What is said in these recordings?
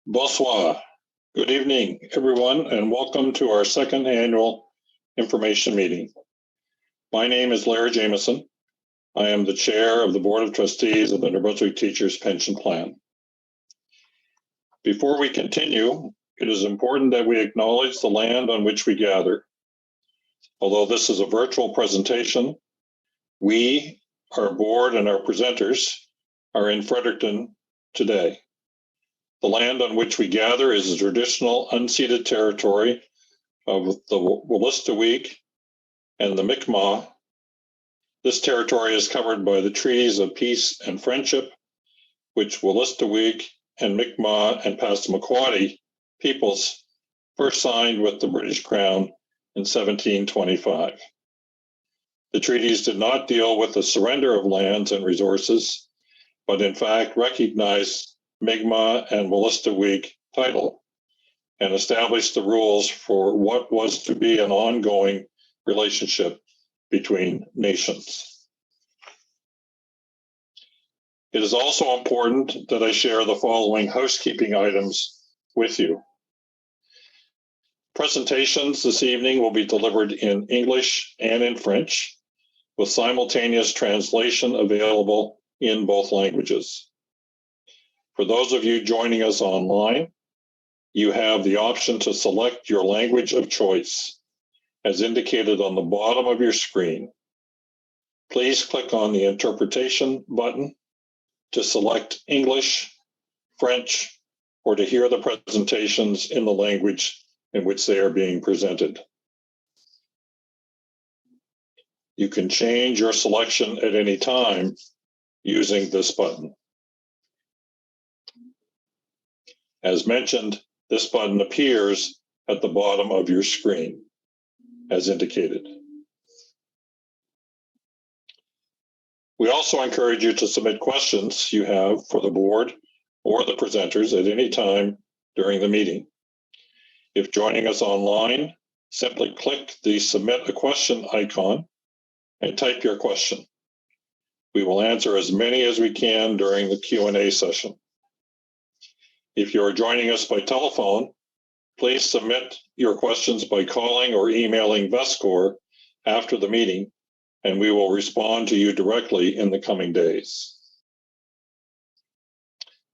Bonsoir. Good evening, everyone, and welcome to our second annual information meeting. My name is Larry Jameson. I am the chair of the Board of Trustees of the New Brunswick Teachers Pension Plan. Before we continue, it is important that we acknowledge the land on which we gather. Although this is a virtual presentation, we, our board, and our presenters are in Fredericton today. The land on which we gather is the traditional unceded territory of the Wolastoqiyik and the Mi'kmaq. This territory is covered by the Treaties of Peace and Friendship, which Wolastoqiyik and Mi'kmaq and Passamaquoddy peoples first signed with the British Crown in 1725. The treaties did not deal with the surrender of lands and resources, but in fact recognized Mi'kmaq and Wolastoqiyik title and established the rules for what was to be an ongoing relationship between nations. It is also important that I share the following housekeeping items with you. Presentations this evening will be delivered in English and in French, with simultaneous translation available in both languages. For those of you joining us online, you have the option to select your language of choice, as indicated on the bottom of your screen. Please click on the interpretation button to select English, French, or to hear the presentations in the language in which they are being presented. You can change your selection at any time using this button. As mentioned, this button appears at the bottom of your screen, as indicated. We also encourage you to submit questions you have for the board or the presenters at any time during the meeting. If joining us online, simply click the Submit a Question icon and type your question. We will answer as many as we can during the Q&A session. If you are joining us by telephone, please submit your questions by calling or emailing VESCOR after the meeting, and we will respond to you directly in the coming days.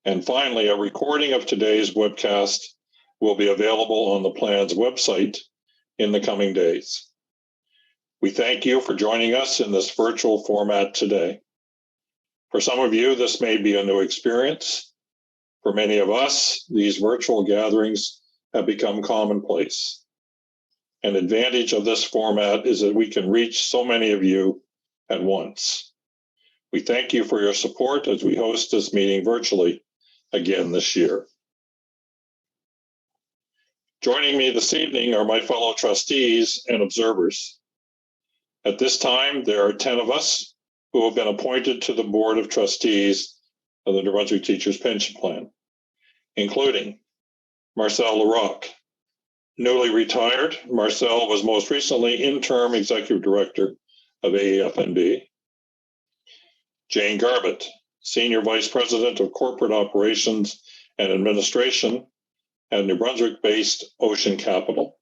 And finally, a recording of today's webcast will be available on the plan's website in the coming days. We thank you for joining us in this virtual format today. For some of you, this may be a new experience. For many of us, these virtual gatherings have become commonplace. An advantage of this format is that we can reach so many of you at once. We thank you for your support as we host this meeting virtually again this year. Joining me this evening are my fellow trustees and observers. At this time, there are 10 of us who have been appointed to the Board of Trustees of the New Brunswick Teachers Pension Plan, including Marcel Larocque. Newly retired, Marcel was most recently interim executive director of AEFNB. Jane Garbett, senior vice president of corporate operations and administration at New Brunswick-based Ocean Capital.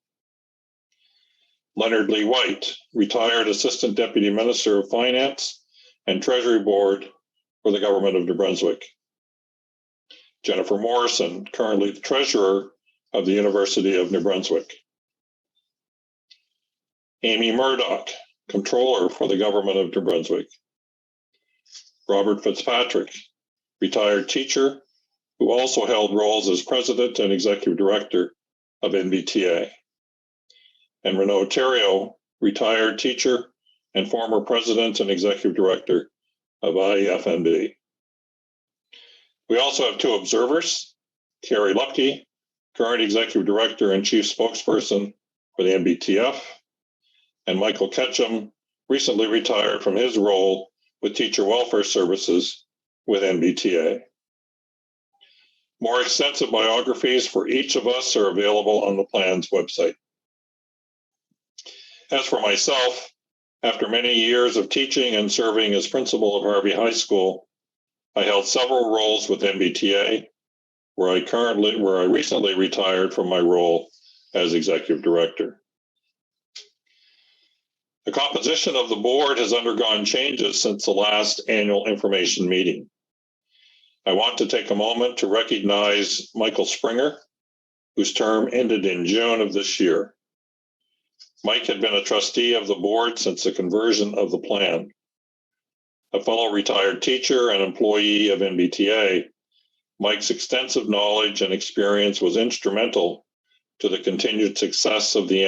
Leonard Lee White, retired assistant deputy minister of finance and treasury board for the government of New Brunswick. Jennifer Morrison, currently the treasurer of the University of New Brunswick. Amy Murdoch, controller for the government of New Brunswick. Robert Fitzpatrick, retired teacher who also held roles as president and executive director of NBTF. And Renaud Thériault, retired teacher and former president and executive director of IEFNB. We also have two observers, Carrie Lupke, current executive director and chief spokesperson for the NBTF, and Michael Ketchum, recently retired from his role with Teacher Welfare Services with NBTA. More extensive biographies for each of us are available on the plan's website. As for myself, after many years of teaching and serving as principal of Harvey High School, I held several roles with NBTA, where I recently retired from my role as executive director. The composition of the board has undergone changes since the last annual information meeting. I want to take a moment to recognize Michael Springer, whose term ended in June of this year. Mike had been a trustee of the board since the conversion of the plan. A fellow retired teacher and employee of NBTA, Mike's extensive knowledge and experience was instrumental to the continued success of the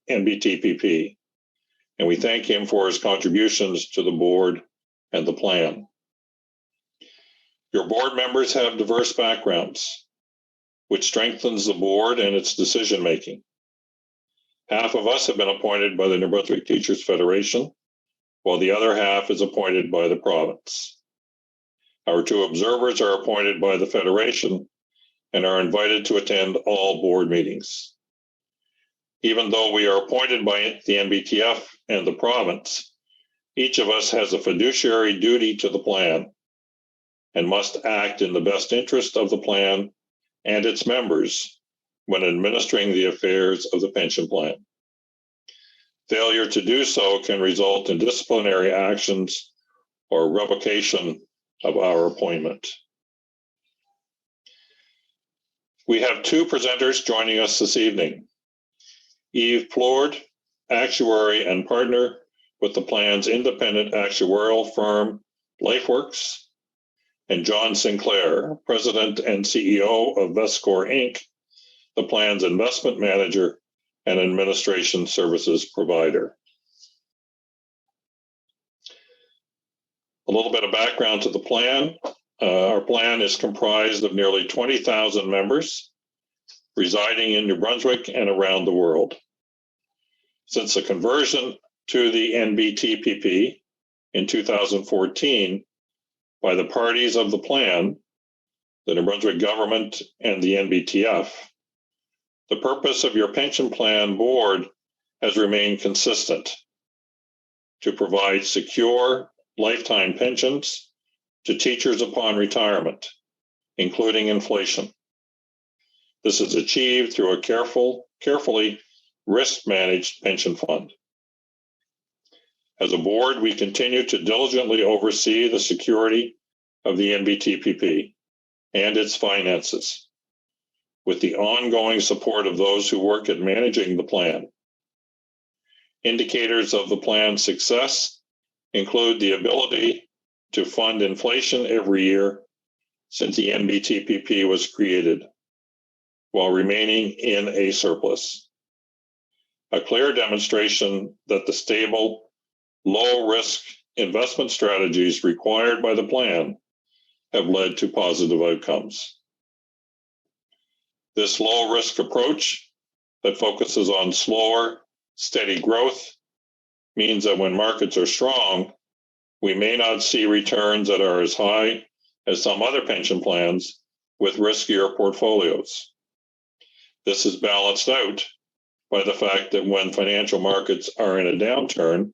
NBTPP, and we thank him for his contributions to the board and the plan. Your board members have diverse backgrounds, which strengthens the board and its decision-making. Half of us have been appointed by the New Brunswick Teachers Federation, while the other half is appointed by the province. Our two observers are appointed by the Federation and are invited to attend all board meetings. Even though we are appointed by the NBTF and the province, each of us has a fiduciary duty to the plan and must act in the best interest of the plan and its members when administering the affairs of the pension plan. Failure to do so can result in disciplinary actions or revocation of our appointment. We have two presenters joining us this evening. Yves Plourde, actuary and partner with the plan's independent actuarial firm, LifeWorks, and John Sinclair, president and CEO of Vescore Inc., the plan's investment manager and administration services provider. A little bit of background to the plan. Our plan is comprised of nearly 20,000 members residing in New Brunswick and around the world. Since the conversion to the NBTPP in 2014 by the parties of the plan, the New Brunswick government and the NBTF, the purpose of your pension plan board has remained consistent: to provide secure lifetime pensions to teachers upon retirement, including inflation. This is achieved through a carefully risk-managed pension fund. As a board, we continue to diligently oversee the security of the NBTPP and its finances, with the ongoing support of those who work at managing the plan. Indicators of the plan's success include the ability to fund inflation every year since the NBTPP was created, while remaining in a surplus. A clear demonstration that the stable, low-risk investment strategies required by the plan have led to positive outcomes. This low-risk approach that focuses on slower, steady growth means that when markets are strong, we may not see returns that are as high as some other pension plans with riskier portfolios. This is balanced out by the fact that when financial markets are in a downturn,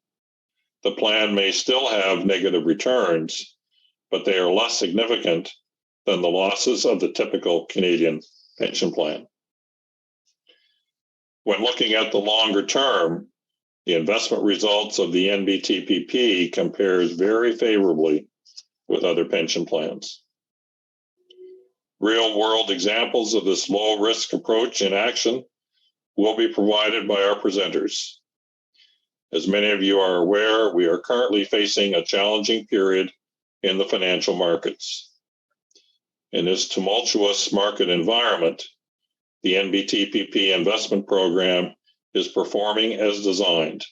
the plan may still have negative returns, but they are less significant than the losses of the typical Canadian pension plan. When looking at the longer term, the investment results of the NBTPP compares very favorably with other pension plans. Real-world examples of this low-risk approach in action will be provided by our presenters. As many of you are aware, we are currently facing a challenging period in the financial markets. In this tumultuous market environment, the NBTPP investment program is performing as designed.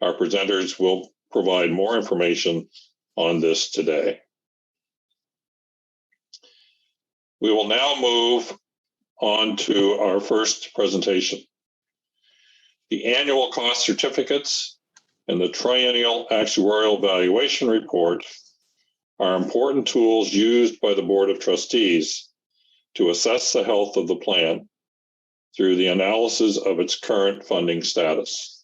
Our presenters will provide more information on this today. We will now move on to our first presentation. The annual cost certificates and the Triennial Actuarial Valuation Report are important tools used by the Board of Trustees to assess the health of the plan through the analysis of its current funding status.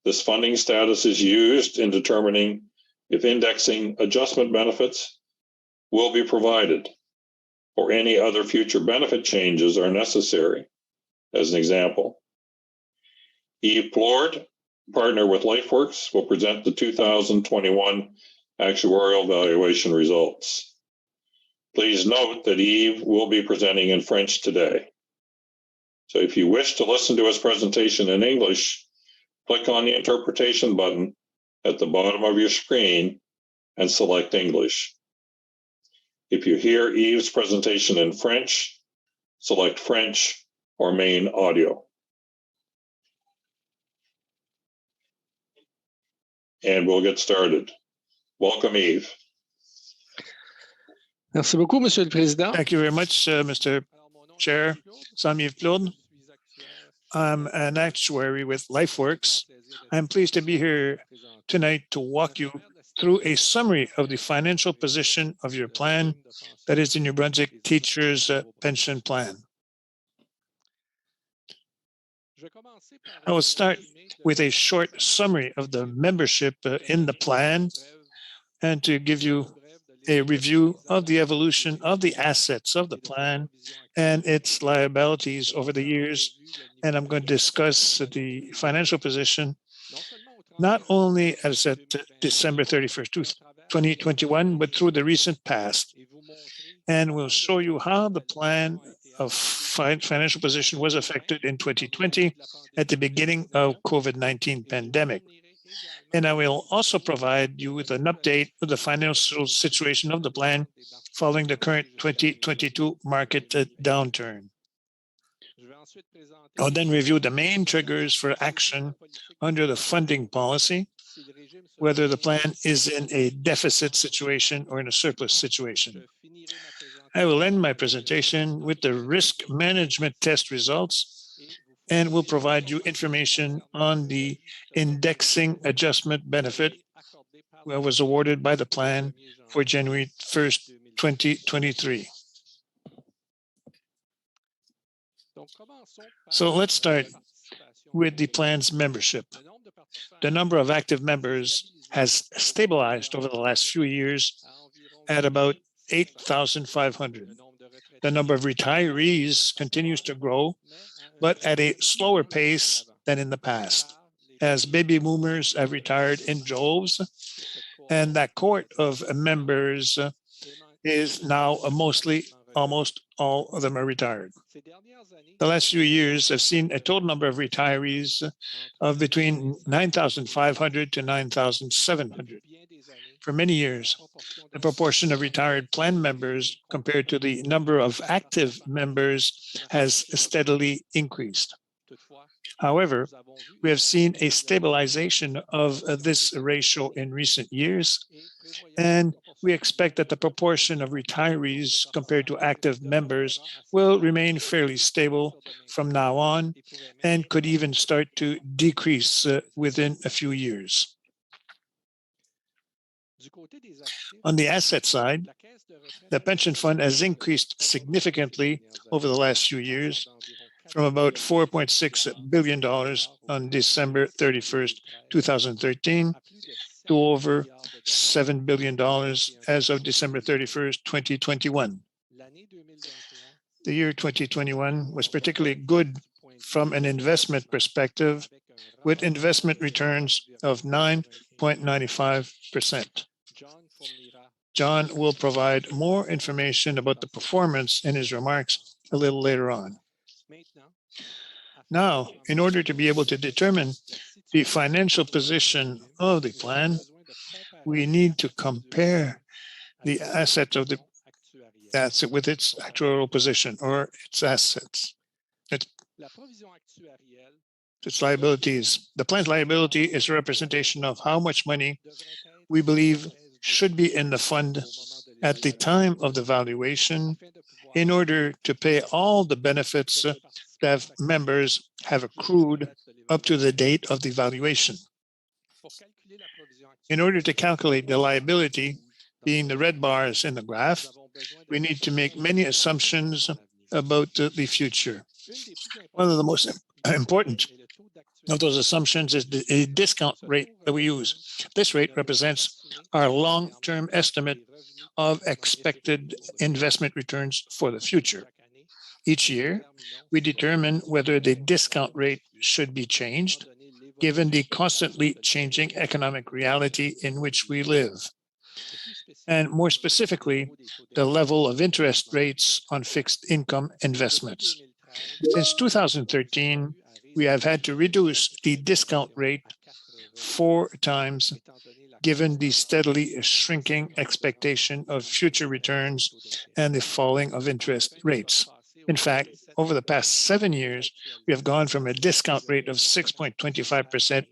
This funding status is used in determining if indexing adjustment benefits will be provided, or any other future benefit changes are necessary. As an example, Eve Plord, partner with LifeWorks, will present the 2021 actuarial valuation results. Please note that Eve will be presenting in French today. So if you wish to listen to his presentation in English, click on the interpretation button at the bottom of your screen and select English. If you hear Eve's presentation in French, select French or main audio. And we'll get started. Welcome, Eve. Merci beaucoup, Monsieur le Président. Thank you very much, Mr. Chair. I'm Yves Plord. I'm an actuary with LifeWorks. I'm pleased to be here tonight to walk you through a summary of the financial position of your plan that is in New Brunswick Teachers Pension Plan. I will start with a short summary of the membership in the plan and to give you a review of the evolution of the assets of the plan and its liabilities over the years. And I'm going to discuss the financial position not only as at December 31st, 2021, but through the recent past. And we'll show you how the plan of financial position was affected in 2020 at the beginning of COVID-19 pandemic. And I will also provide you with an update of the financial situation of the plan following the current 2022 market downturn. I'll then review the main triggers for action under the funding policy, whether the plan is in a deficit situation or in a surplus situation. I will end my presentation with the risk management test results and will provide you information on the indexing adjustment benefit that was awarded by the plan for January 1st, 2023. So let's start with the plan's membership. The number of active members has stabilized over the last few years at about 8,500. The number of retirees continues to grow, but at a slower pace than in the past, as baby boomers have retired in droves, and that cohort of members is now almost all of them are retired. The last few years have seen a total number of retirees of between 9,500 to 9,700. For many years, the proportion of retired plan members compared to the number of active members has steadily increased. However, we have seen a stabilization of this ratio in recent years, and we expect that the proportion of retirees compared to active members will remain fairly stable from now on and could even start to decrease within a few years. On the asset side, the pension fund has increased significantly over the last few years, from about $4.6 billion on December 31st, 2013, to over $7 billion as of December 31st, 2021. The year 2021 was particularly good from an investment perspective, with investment returns of 9.95%. John will provide more information about the performance in his remarks a little later on. Now, in order to be able to determine the financial position of the plan, we need to compare the assets of the asset with its actuarial position or its assets, its liabilities. The plan's liability is a representation of how much money we believe should be in the fund at the time of the valuation in order to pay all the benefits that members have accrued up to the date of the valuation. In order to calculate the liability, being the red bars in the graph, we need to make many assumptions about the future. One of the most important of those assumptions is the discount rate that we use. This rate represents our long-term estimate of expected investment returns for the future. Each year, we determine whether the discount rate should be changed, given the constantly changing economic reality in which we live, and more specifically, the level of interest rates on fixed income investments. Since 2013, we have had to reduce the discount rate 4 times, given the steadily shrinking expectation of future returns and the falling of interest rates. In fact, over the past 7 years, we have gone from a discount rate of 6.25%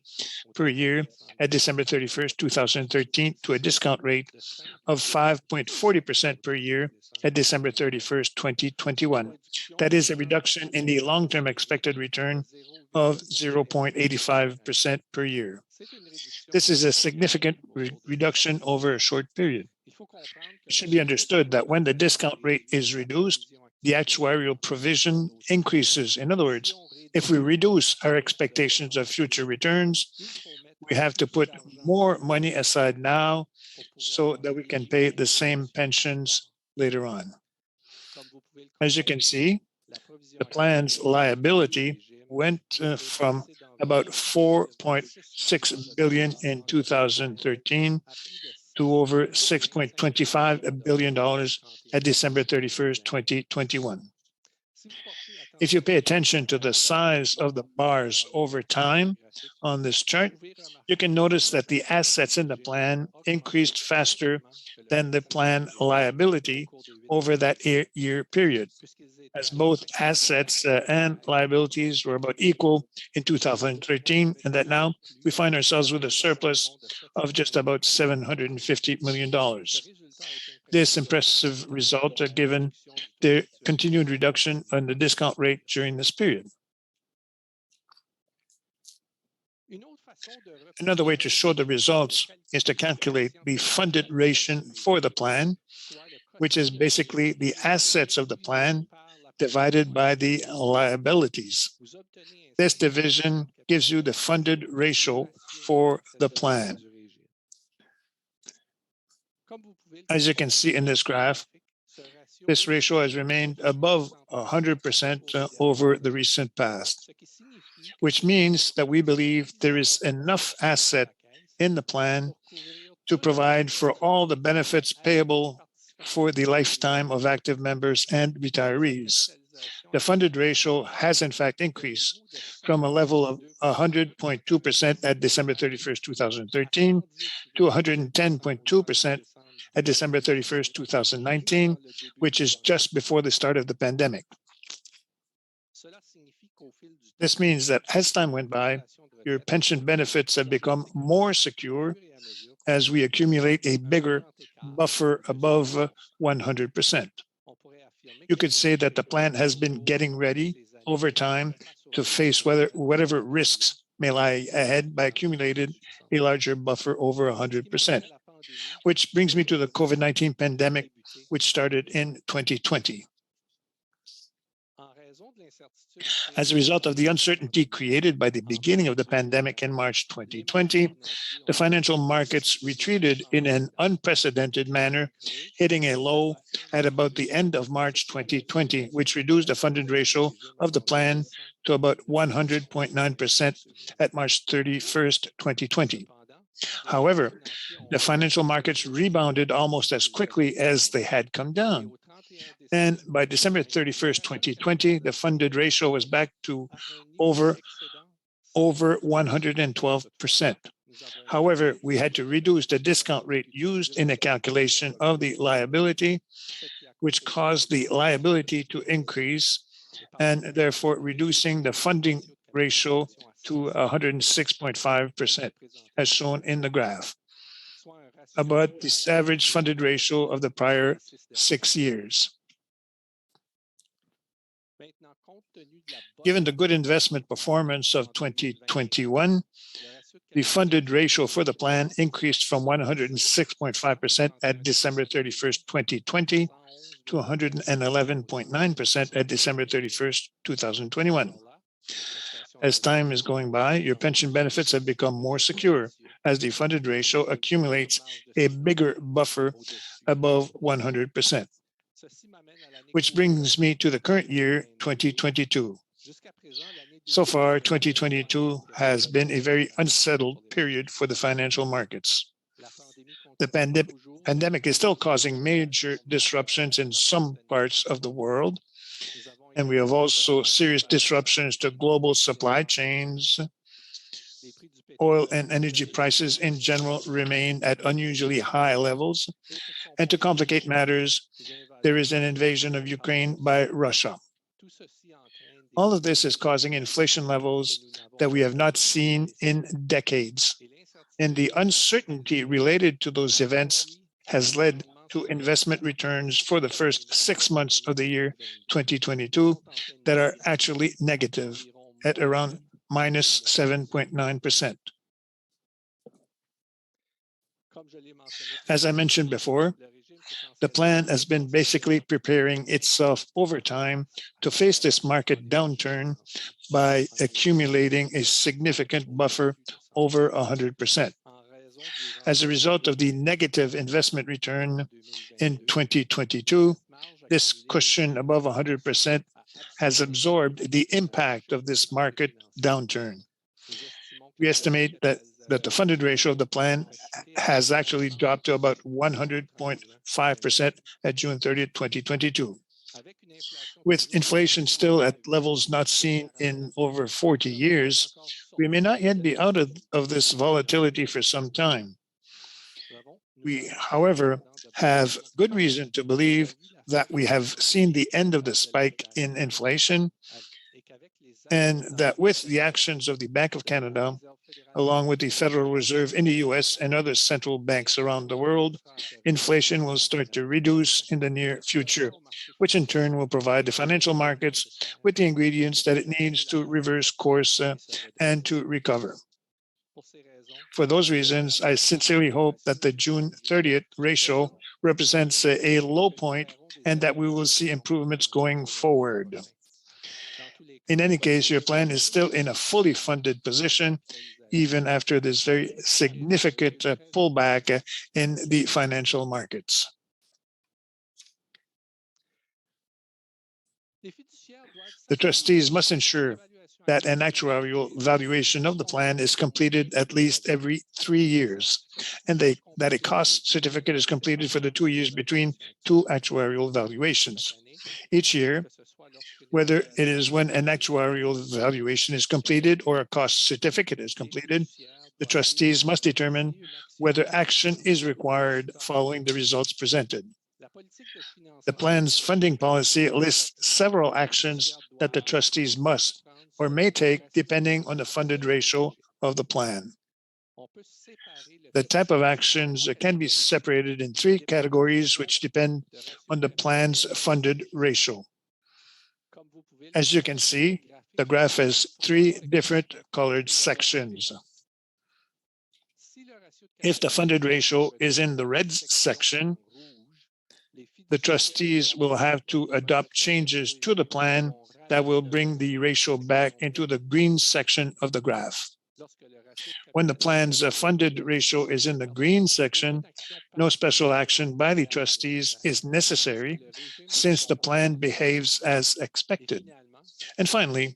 per year at December 31st, 2013, to a discount rate of 5.40% per year at December 31st, 2021. That is a reduction in the long-term expected return of 0.85% per year. This is a significant reduction over a short period. It should be understood that when the discount rate is reduced, the actuarial provision increases. In other words, if we reduce our expectations of future returns, we have to put more money aside now so that we can pay the same pensions later on. As you can see, the plan's liability went from about $4.6 billion in 2013 to over $6.25 billion at December 31st, 2021. If you pay attention to the size of the bars over time on this chart, you can notice that the assets in the plan increased faster than the plan liability over that year period, as both assets and liabilities were about equal in 2013, and that now we find ourselves with a surplus of just about $750 million. This impressive result given the continued reduction in the discount rate during this period. Another way to show the results is to calculate the funded ration for the plan, which is basically the assets of the plan divided by the liabilities. This division gives you the funded ratio for the plan. As you can see in this graph, this ratio has remained above 100% over the recent past, which means that we believe there is enough asset in the plan to provide for all the benefits payable for the lifetime of active members and retirees. The funded ratio has in fact increased from a level of 100.2% at December 31st, 2013 to 110.2% at December 31st, 2019, which is just before the start of the pandemic. This means that as time went by, your pension benefits have become more secure as we accumulate a bigger buffer above 100%. You could say that the plan has been getting ready over time to face whatever risks may lie ahead by accumulating a larger buffer over 100%. Which brings me to the COVID-19 pandemic, which started in 2020. As a result of the uncertainty created by the beginning of the pandemic in March 2020, the financial markets retreated in an unprecedented manner, hitting a low at about the end of March 2020, which reduced the funded ratio of the plan to about 100.9% at March 31st, 2020. However, the financial markets rebounded almost as quickly as they had come down. And by December 31st, 2020, the funded ratio was back to over 112%. However, we had to reduce the discount rate used in the calculation of the liability, which caused the liability to increase and therefore reducing the funding ratio to 106.5%, as shown in the graph, about the average funded ratio of the prior 6 years. Given the good investment performance of 2021, the funded ratio for the plan increased from 106.5% at December 31st, 2020 to 111.9% at December 31st, 2021. As time is going by, your pension benefits have become more secure, as the funded ratio accumulates a bigger buffer above 100%. Which brings me to the current year, 2022. So far, 2022 has been a very unsettled period for the financial markets. The pandemic is still causing major disruptions in some parts of the world, and we have also serious disruptions to global supply chains. Oil and energy prices in general remain at unusually high levels. And to complicate matters, there is an invasion of Ukraine by Russia. All of this is causing inflation levels that we have not seen in decades. And the uncertainty related to those events has led to investment returns for the first 6 months of the year 2022 that are actually negative at around minus 7.9%. As I mentioned before, the plan has been basically preparing itself over time to face this market downturn by accumulating a significant buffer over 100%. As a result of the negative investment return in 2022, this cushion above 100% has absorbed the impact of this market downturn. We estimate that the funded ratio of the plan has actually dropped to about 100.5% at June 30th, 2022. With inflation still at levels not seen in over 40 years, we may not yet be out of this volatility for some time. We, however, have good reason to believe that we have seen the end of the spike in inflation, and that with the actions of the Bank of Canada, along with the Federal Reserve in the US and other central banks around the world, inflation will start to reduce in the near future, which in turn will provide the financial markets with the ingredients that it needs to reverse course and to recover. For those reasons, I sincerely hope that the June 30th ratio represents a low point and that we will see improvements going forward. In any case, your plan is still in a fully funded position, even after this very significant pullback in the financial markets. The trustees must ensure that an actuarial valuation of the plan is completed at least every 3 years, and that a cost certificate is completed for the 2 years between 2 actuarial valuations. Each year, whether it is when an actuarial valuation is completed or a cost certificate is completed, the trustees must determine whether action is required following the results presented. The plan's funding policy lists several actions that the trustees must or may take depending on the funded ratio of the plan. The type of actions can be separated in 3 categories which depend on the plan's funded ratio. As you can see, the graph has 3 different colored sections. If the funded ratio is in the red section, the trustees will have to adopt changes to the plan that will bring the ratio back into the green section of the graph. When the plan's funded ratio is in the green section, no special action by the trustees is necessary since the plan behaves as expected. And finally,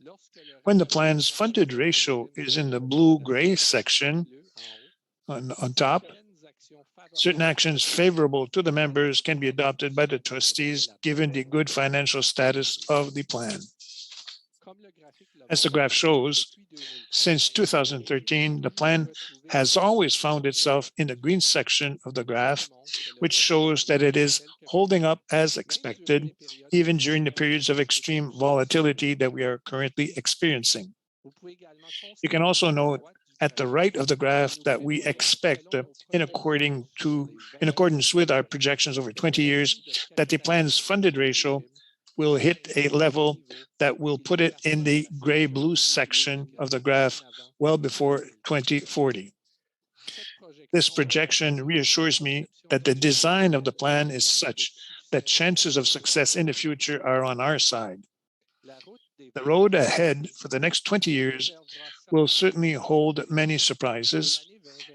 when the plan's funded ratio is in the blue-gray section on top, certain actions favorable to the members can be adopted by the trustees given the good financial status of the plan. As the graph shows, since 2013, the plan has always found itself in the green section of the graph, which shows that it is holding up as expected, even during the periods of extreme volatility that we are currently experiencing. You can also note at the right of the graph that we expect, in accordance with our projections over 20 years, that the plan's funded ratio will hit a level that will put it in the gray-blue section of the graph well before 2040. This projection reassures me that the design of the plan is such that chances of success in the future are on our side. The road ahead for the next 20 years will certainly hold many surprises,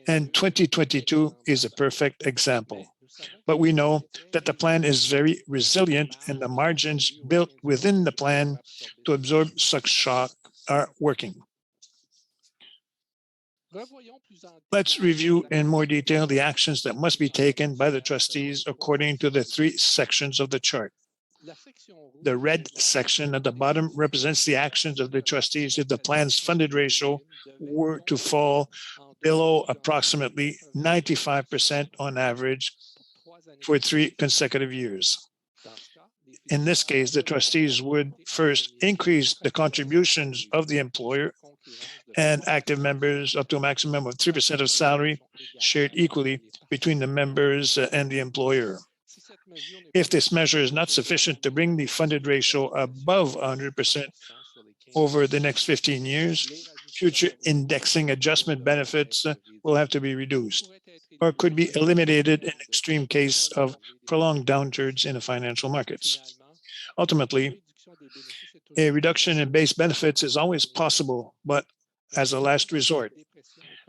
and 2022 is a perfect example. But we know that the plan is very resilient and the margins built within the plan to absorb such shock are working. Let's review in more detail the actions that must be taken by the trustees according to the three sections of the chart. The red section at the bottom represents the actions of the trustees if the plan's funded ratio were to fall below approximately 95% on average for 3 consecutive years. In this case, the trustees would first increase the contributions of the employer and active members up to a maximum of 3% of salary shared equally between the members and the employer. If this measure is not sufficient to bring the funded ratio above 100% over the next 15 years, future indexing adjustment benefits will have to be reduced or could be eliminated in extreme case of prolonged downturns in the financial markets. Ultimately, a reduction in base benefits is always possible, but as a last resort.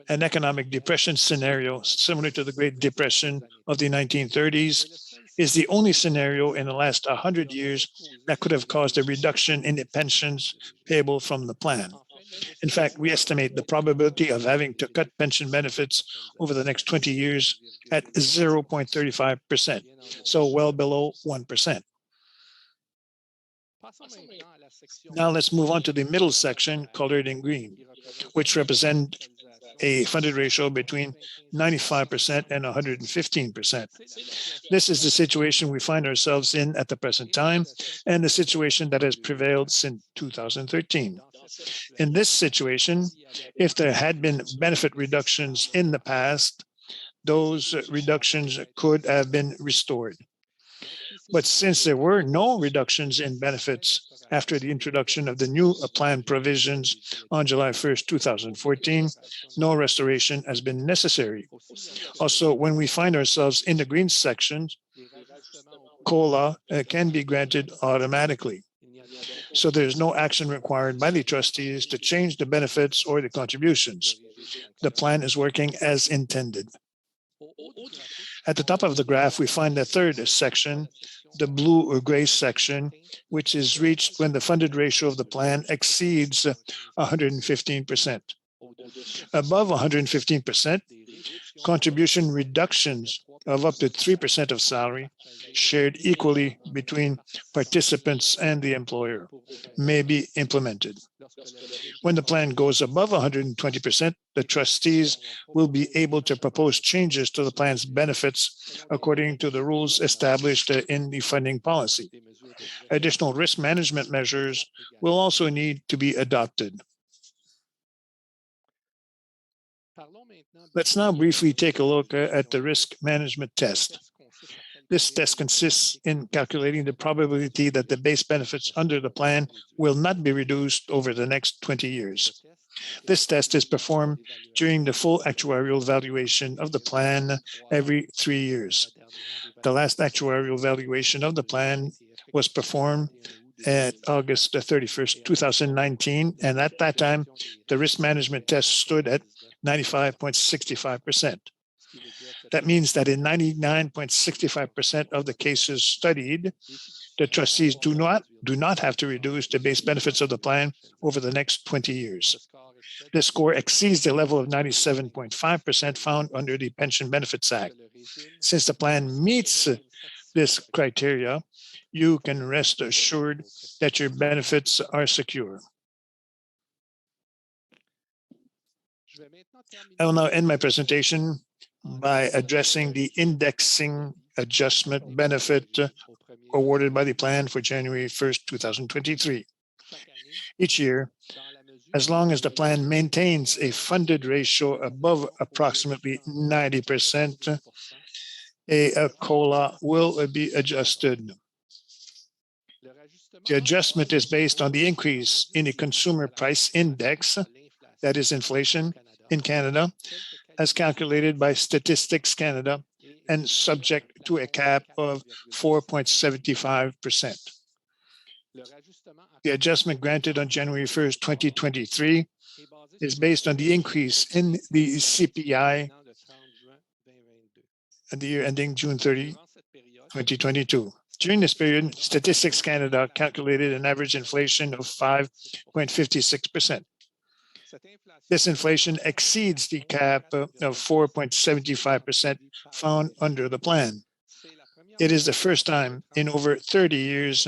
An economic depression scenario similar to the Great Depression of the 1930s is the only scenario in the last 100 years that could have caused a reduction in the pensions payable from the plan. In fact, we estimate the probability of having to cut pension benefits over the next 20 years at 0.35%, so well below 1%. Now let's move on to the middle section colored in green, which represent a funded ratio between 95% and 115%. This is the situation we find ourselves in at the present time and the situation that has prevailed since 2013. In this situation, if there had been benefit reductions in the past, those reductions could have been restored. But since there were no reductions in benefits after the introduction of the new plan provisions on July 1st, 2014, no restoration has been necessary. Also, when we find ourselves in the green section, COLA can be granted automatically. So there's no action required by the trustees to change the benefits or the contributions. The plan is working as intended. At the top of the graph, we find the third section, the blue or gray section, which is reached when the funded ratio of the plan exceeds 115%. Above 115%, contribution reductions of up to 3% of salary shared equally between participants and the employer may be implemented. When the plan goes above 120%, the trustees will be able to propose changes to the plan's benefits according to the rules established in the funding policy. Additional risk management measures will also need to be adopted. Let's now briefly take a look at the risk management test. This test consists in calculating the probability that the base benefits under the plan will not be reduced over the next 20 years. This test is performed during the full actuarial valuation of the plan every 3 years. The last actuarial valuation of the plan was performed at August 31st, 2019, and at that time, the risk management test stood at 95.65%. That means that in 99.65% of the cases studied, the trustees do not have to reduce the base benefits of the plan over the next 20 years. This score exceeds the level of 97.5% found under the Pension Benefits Act. Since the plan meets this criteria, you can rest assured that your benefits are secure. I will now end my presentation by addressing the indexing adjustment benefit awarded by the plan for January 1st, 2023. Each year, as long as the plan maintains a funded ratio above approximately 90%, a COLA will be adjusted. The adjustment is based on the increase in the consumer price index, that is inflation, in Canada, as calculated by Statistics Canada and subject to a cap of 4.75%. The adjustment granted on January 1st, 2023 is based on the increase in the CPI at the year ending June 30, 2022. During this period, Statistics Canada calculated an average inflation of 5.56%. This inflation exceeds the cap of 4.75% found under the plan. It is the first time in over 30 years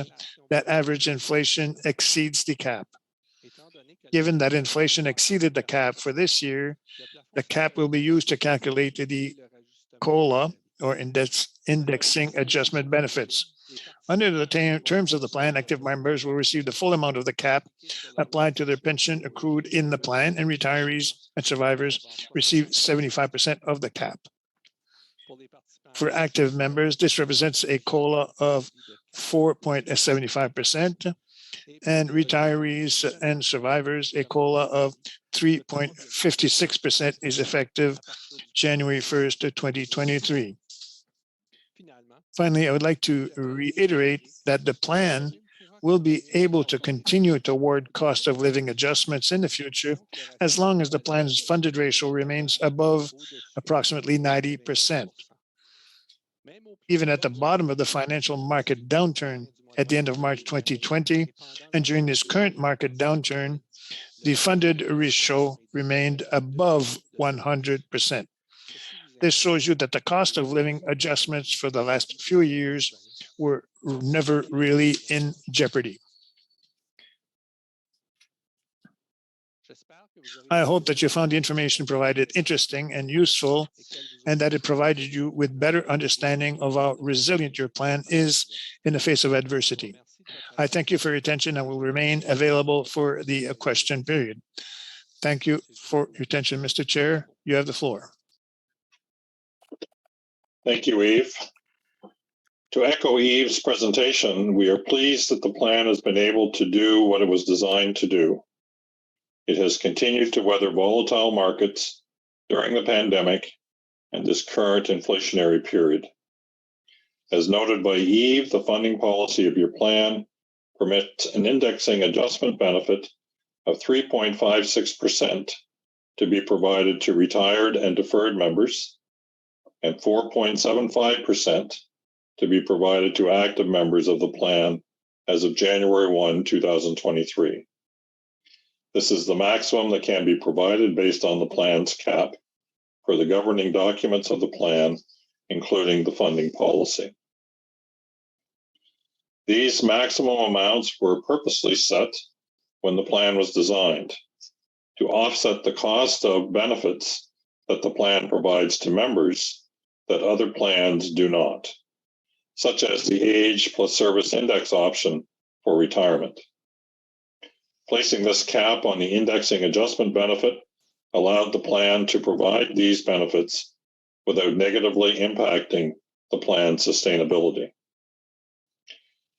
that average inflation exceeds the cap. Given that inflation exceeded the cap for this year, the cap will be used to calculate the COLA, or indexing adjustment benefits. Under the terms of the plan, active members will receive the full amount of the cap applied to their pension accrued in the plan, and retirees and survivors receive 75% of the cap. For active members, this represents a COLA of 4.75%, and retirees and survivors, a COLA of 3.56% is effective January 1st, 2023. Finally, I would like to reiterate that the plan will be able to continue to award cost of living adjustments in the future as long as the plan's funded ratio remains above approximately 90%. Even at the bottom of the financial market downturn at the end of March 2020, and during this current market downturn, the funded ratio remained above 100%. This shows you that the cost of living adjustments for the last few years were never really in jeopardy. I hope that you found the information provided interesting and useful, and that it provided you with better understanding of how resilient your plan is in the face of adversity. I thank you for your attention and will remain available for the question period. Thank you for your attention, Mr. Chair. You have the floor. Thank you, Yves. To echo Yves' presentation, we are pleased that the plan has been able to do what it was designed to do. It has continued to weather volatile markets during the pandemic and this current inflationary period. As noted by Yves, the funding policy of your plan permits an indexing adjustment benefit of 3.56% to be provided to retired and deferred members, and 4.75% to be provided to active members of the plan as of January 1, 2023. This is the maximum that can be provided based on the plan's cap for the governing documents of the plan, including the funding policy. These maximum amounts were purposely set when the plan was designed to offset the cost of benefits that the plan provides to members that other plans do not, such as the age plus service index option for retirement. Placing this cap on the indexing adjustment benefit allowed the plan to provide these benefits without negatively impacting the plan's sustainability.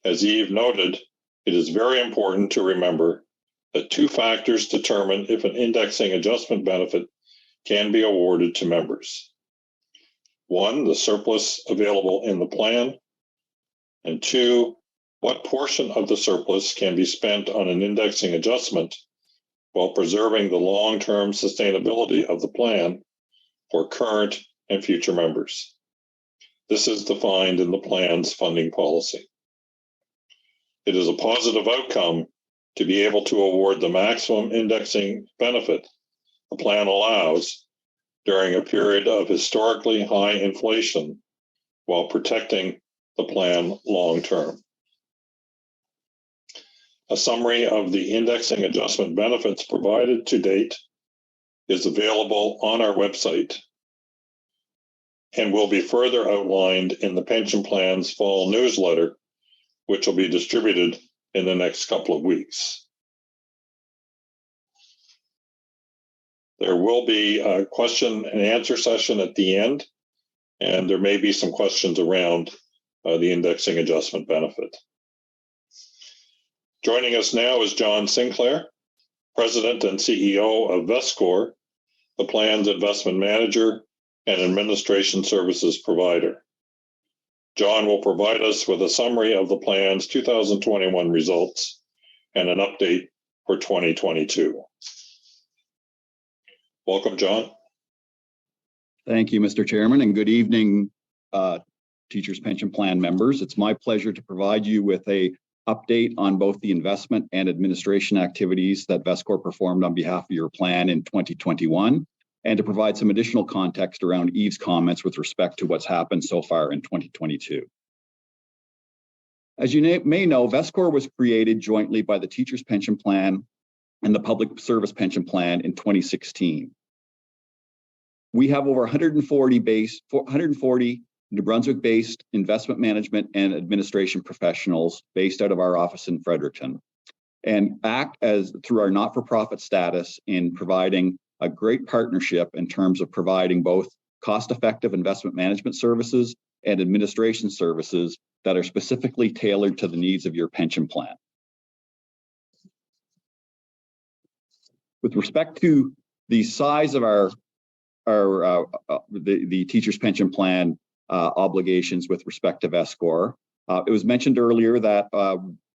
As Yves noted, it is very important to remember that two factors determine if an indexing adjustment benefit can be awarded to members. One, the surplus available in the plan, and two, what portion of the surplus can be spent on an indexing adjustment while preserving the long-term sustainability of the plan for current and future members. This is defined in the plan's funding policy. It is a positive outcome to be able to award the maximum indexing benefit the plan allows during a period of historically high inflation while protecting the plan long-term. A summary of the indexing adjustment benefits provided to date is available on our website and will be further outlined in the pension plan's fall newsletter, which will be distributed in the next couple of weeks. There will be a question and answer session at the end, and there may be some questions around the indexing adjustment benefit. Joining us now is John Sinclair, President and CEO of Vescore, the plan's investment manager and administration services provider. John will provide us with a summary of the plan's 2021 results, and an update for 2022. Welcome, John. Thank you, Mr. Chairman, and good evening, Teachers Pension Plan members. It's my pleasure to provide you with an update on both the investment and administration activities that VESCOR performed on behalf of your plan in 2021, and to provide some additional context around Eve's comments with respect to what's happened so far in 2022. As you may know, VESCOR was created jointly by the Teachers Pension Plan and the Public Service Pension Plan in 2016. We have over 140 New Brunswick-based investment management and administration professionals based out of our office in Fredericton, and act as through our not-for-profit status in providing a great partnership in terms of providing both cost-effective investment management services and administration services that are specifically tailored to the needs of your pension plan. With respect to the size of the Teachers Pension Plan obligations with respect to VESCOR, it was mentioned earlier that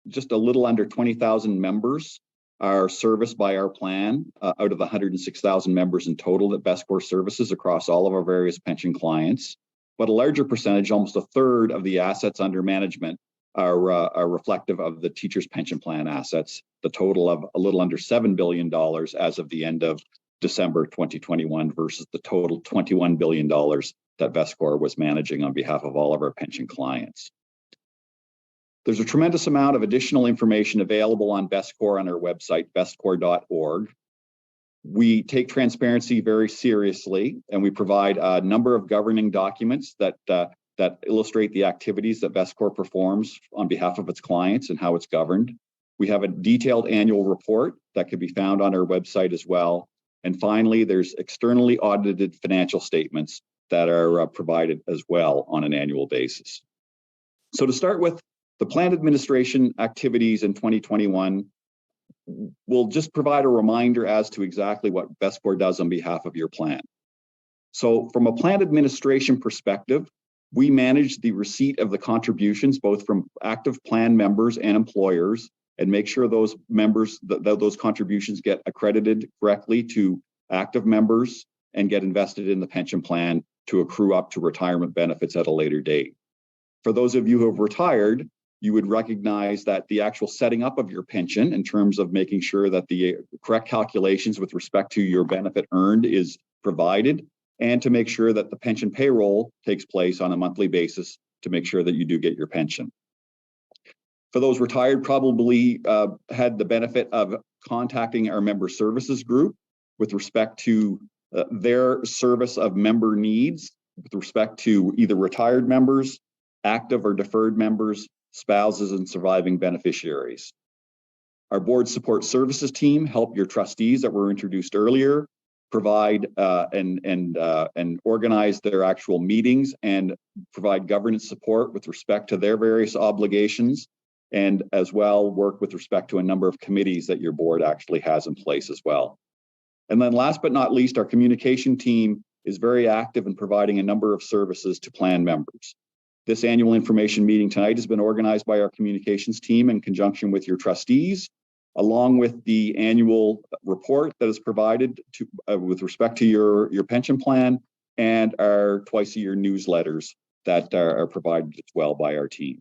just a little under 20,000 members are serviced by our plan out of the 106,000 members in total that VESCOR services across all of our various pension clients. But a larger percentage, almost a third of the assets under management are reflective of the Teachers Pension Plan assets, the total of a little under $7 billion as of the end of December 2021 versus the total $21 billion that VESCOR was managing on behalf of all of our pension clients. There's a tremendous amount of additional information available on VESCOR on our website, vescor.org. We take transparency very seriously, and we provide a number of governing documents that illustrate the activities that VESCOR performs on behalf of its clients and how it's governed. We have a detailed annual report that can be found on our website as well. And finally, there's externally audited financial statements that are provided as well on an annual basis. So to start with, the plan administration activities in 2021, we'll just provide a reminder as to exactly what VESCOR does on behalf of your plan. So from a plan administration perspective, we manage the receipt of the contributions both from active plan members and employers, and make sure those members, those contributions get accredited correctly to active members and get invested in the pension plan to accrue up to retirement benefits at a later date. For those of you who have retired, you would recognize that the actual setting up of your pension in terms of making sure that the correct calculations with respect to your benefit earned is provided, and to make sure that the pension payroll takes place on a monthly basis to make sure that you do get your pension. For those retired, probably had the benefit of contacting our member services group with respect to their service of member needs with respect to either retired members, active or deferred members, spouses, and surviving beneficiaries. Our board support services team help your trustees that were introduced earlier provide and organize their actual meetings and provide governance support with respect to their various obligations, and as well work with respect to a number of committees that your board actually has in place as well. And then last but not least, our communication team is very active in providing a number of services to plan members. This annual information meeting tonight has been organized by our communications team in conjunction with your trustees, along with the annual report that is provided to, with respect to your pension plan, and our twice-a-year newsletters that are provided as well by our team.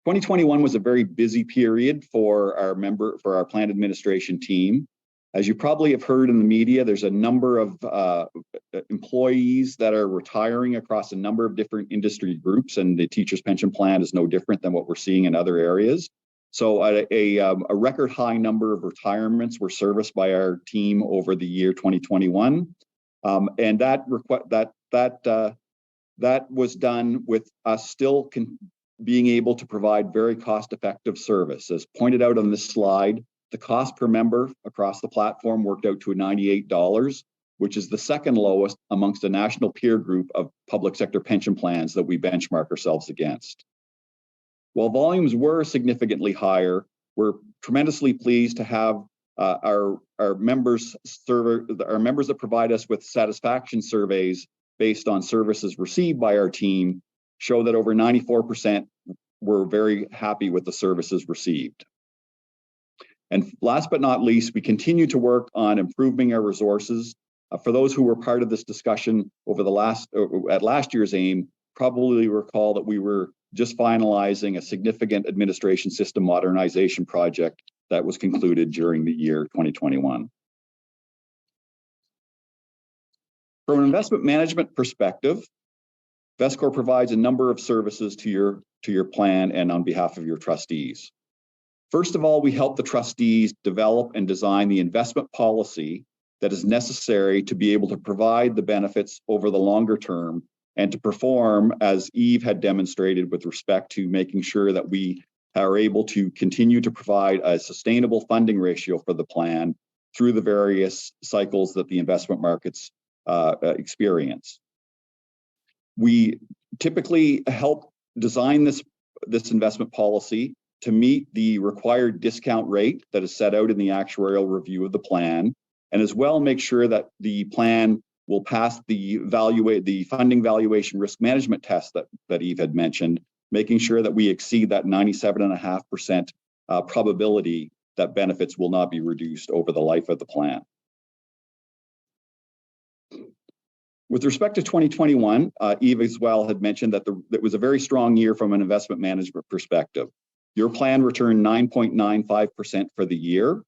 2021 was a very busy period for our plan administration team. As you probably have heard in the media, there's a number of employees that are retiring across a number of different industry groups, and the Teachers Pension Plan is no different than what we're seeing in other areas. So a record high number of retirements were serviced by our team over the year 2021, and that was done with us still being able to provide very cost-effective service. As pointed out on this slide, the cost per member across the platform worked out to $98, which is the second lowest amongst a national peer group of public sector pension plans that we benchmark ourselves against. While volumes were significantly higher, we're tremendously pleased to have our members that provide us with satisfaction surveys based on services received by our team show that over 94% were very happy with the services received. And last but not least, we continue to work on improving our resources. For those who were part of this discussion over at last year's AIM, probably recall that we were just finalizing a significant administration system modernization project that was concluded during the year 2021. From an investment management perspective, VESCOR provides a number of services to your plan and on behalf of your trustees. First of all, we help the trustees develop and design the investment policy that is necessary to be able to provide the benefits over the longer term and to perform, as Eve had demonstrated, with respect to making sure that we are able to continue to provide a sustainable funding ratio for the plan through the various cycles that the investment markets experience. We typically help design this investment policy to meet the required discount rate that is set out in the actuarial review of the plan, and as well make sure that the plan will pass the funding valuation risk management test that Eve had mentioned, making sure that we exceed that 97.5% probability that benefits will not be reduced over the life of the plan. With respect to 2021, Eve as well had mentioned that it was a very strong year from an investment management perspective. Your plan returned 9.95% for the year,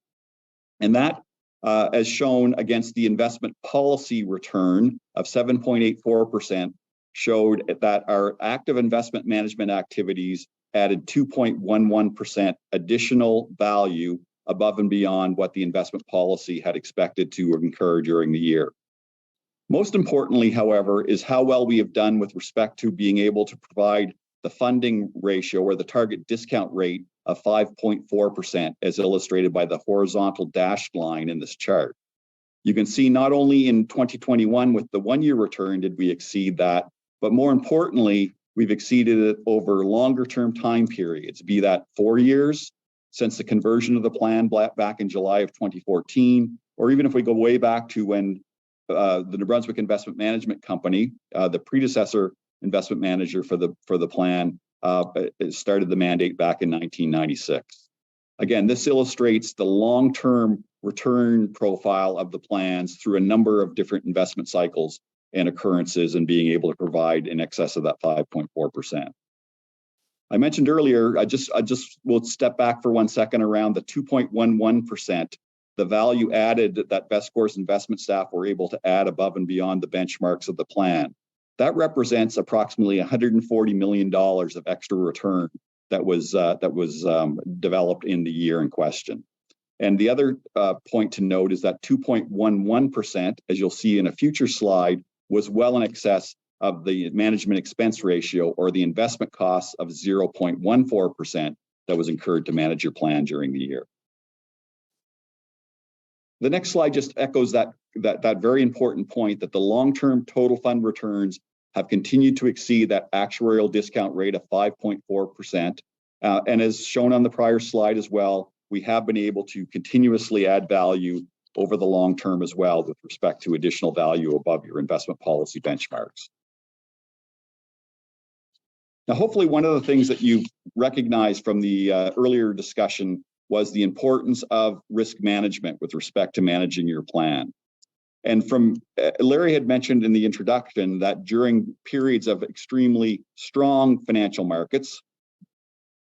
and that, as shown against the investment policy return of 7.84%, showed that our active investment management activities added 2.11% additional value above and beyond what the investment policy had expected to incur during the year. Most importantly, however, is how well we have done with respect to being able to provide the funding ratio or the target discount rate of 5.4%, as illustrated by the horizontal dashed line in this chart. You can see not only in 2021 with the one-year return did we exceed that, but more importantly, we've exceeded it over longer term time periods, be that 4 years since the conversion of the plan back in July of 2014, or even if we go way back to when the New Brunswick Investment Management Company, the predecessor investment manager for the plan, started the mandate back in 1996. Again, this illustrates the long-term return profile of the plans through a number of different investment cycles and occurrences, and being able to provide in excess of that 5.4%. I mentioned earlier, I just will step back for 1 second around the 2.11%, the value added that VESCOR's investment staff were able to add above and beyond the benchmarks of the plan. That represents approximately $140 million of extra return that was developed in the year in question. And the other point to note is that 2.11%, as you'll see in a future slide, was well in excess of the management expense ratio, or the investment costs of 0.14% that was incurred to manage your plan during the year. The next slide just echoes that very important point that the long-term total fund returns have continued to exceed that actuarial discount rate of 5.4%. And as shown on the prior slide as well, we have been able to continuously add value over the long term as well with respect to additional value above your investment policy benchmarks. Now, hopefully one of the things that you recognized from the earlier discussion was the importance of risk management with respect to managing your plan. And from Larry had mentioned in the introduction that during periods of extremely strong financial markets,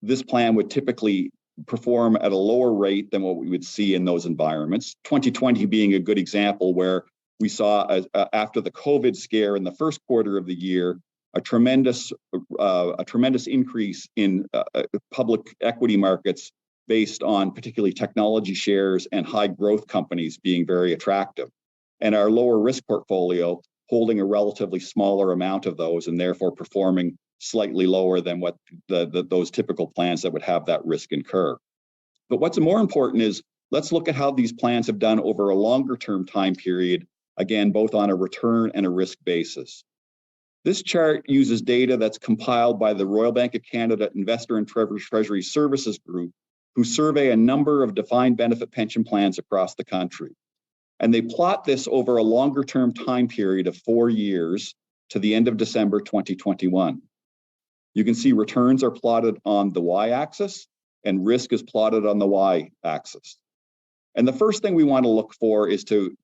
this plan would typically perform at a lower rate than what we would see in those environments. 2020 being a good example, where we saw after the COVID scare in the first quarter of the year, a tremendous increase in public equity markets based on particularly technology shares and high growth companies being very attractive, and our lower risk portfolio holding a relatively smaller amount of those and therefore performing slightly lower than what those typical plans that would have that risk incur. But what's more important is, let's look at how these plans have done over a longer term time period, again, both on a return and a risk basis. This chart uses data that's compiled by the Royal Bank of Canada Investor and Treasury Services Group, who survey a number of defined benefit pension plans across the country. And they plot this over a longer term time period of 4 years to the end of December 2021. You can see returns are plotted on the y-axis and risk is plotted on the y-axis. And the first thing we want to look for is to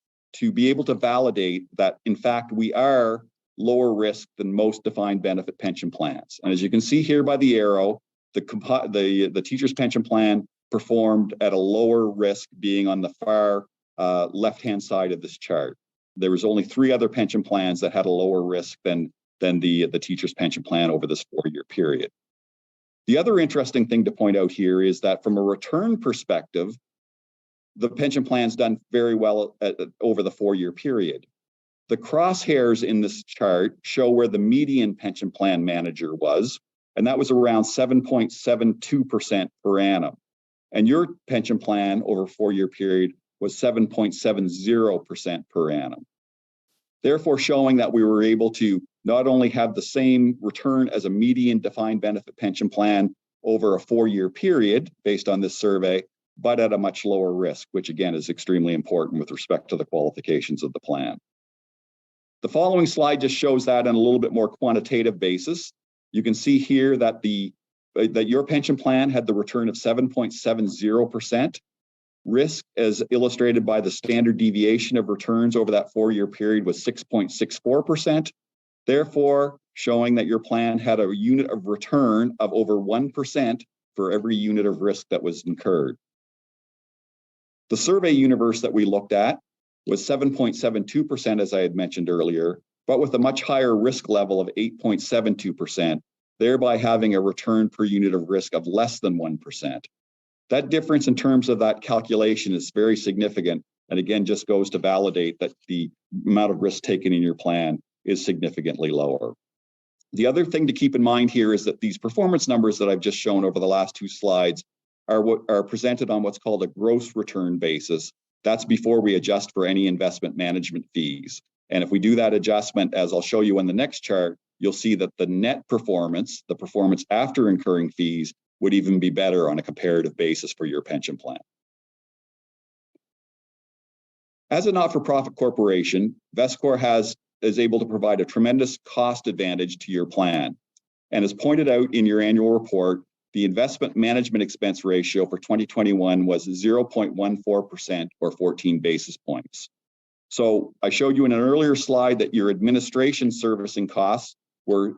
be able to validate that, in fact, we are lower risk than most defined benefit pension plans. And as you can see here by the arrow, the teacher's pension plan performed at a lower risk, being on the far left-hand side of this chart. There was only 3 other pension plans that had a lower risk than the teacher's pension plan over this 4-year period. The other interesting thing to point out here is that from a return perspective, the pension plan's done very well over the 4-year period. The crosshairs in this chart show where the median pension plan manager was, and that was around 7.72% per annum. And your pension plan over a 4-year period was 7.70% per annum. Therefore, showing that we were able to not only have the same return as a median defined benefit pension plan over a 4-year period based on this survey, but at a much lower risk, which again is extremely important with respect to the qualifications of the plan. The following slide just shows that on a little bit more quantitative basis. You can see here that that your pension plan had the return of 7.70%. Risk, as illustrated by the standard deviation of returns over that 4-year period, was 6.64%. Therefore, showing that your plan had a unit of return of over 1% for every unit of risk that was incurred. The survey universe that we looked at was 7.72%, as I had mentioned earlier, but with a much higher risk level of 8.72%, thereby having a return per unit of risk of less than 1%. That difference in terms of that calculation is very significant, and again, just goes to validate that the amount of risk taken in your plan is significantly lower. The other thing to keep in mind here is that these performance numbers that I've just shown over the last 2 slides are presented on what's called a gross return basis. That's before we adjust for any investment management fees. And if we do that adjustment, as I'll show you in the next chart, you'll see that the net performance, the performance after incurring fees, would even be better on a comparative basis for your pension plan. As a not-for-profit corporation, Vescor is able to provide a tremendous cost advantage to your plan. And as pointed out in your annual report, the investment management expense ratio for 2021 was 0.14% or 14 basis points. So I showed you in an earlier slide that your administration servicing costs were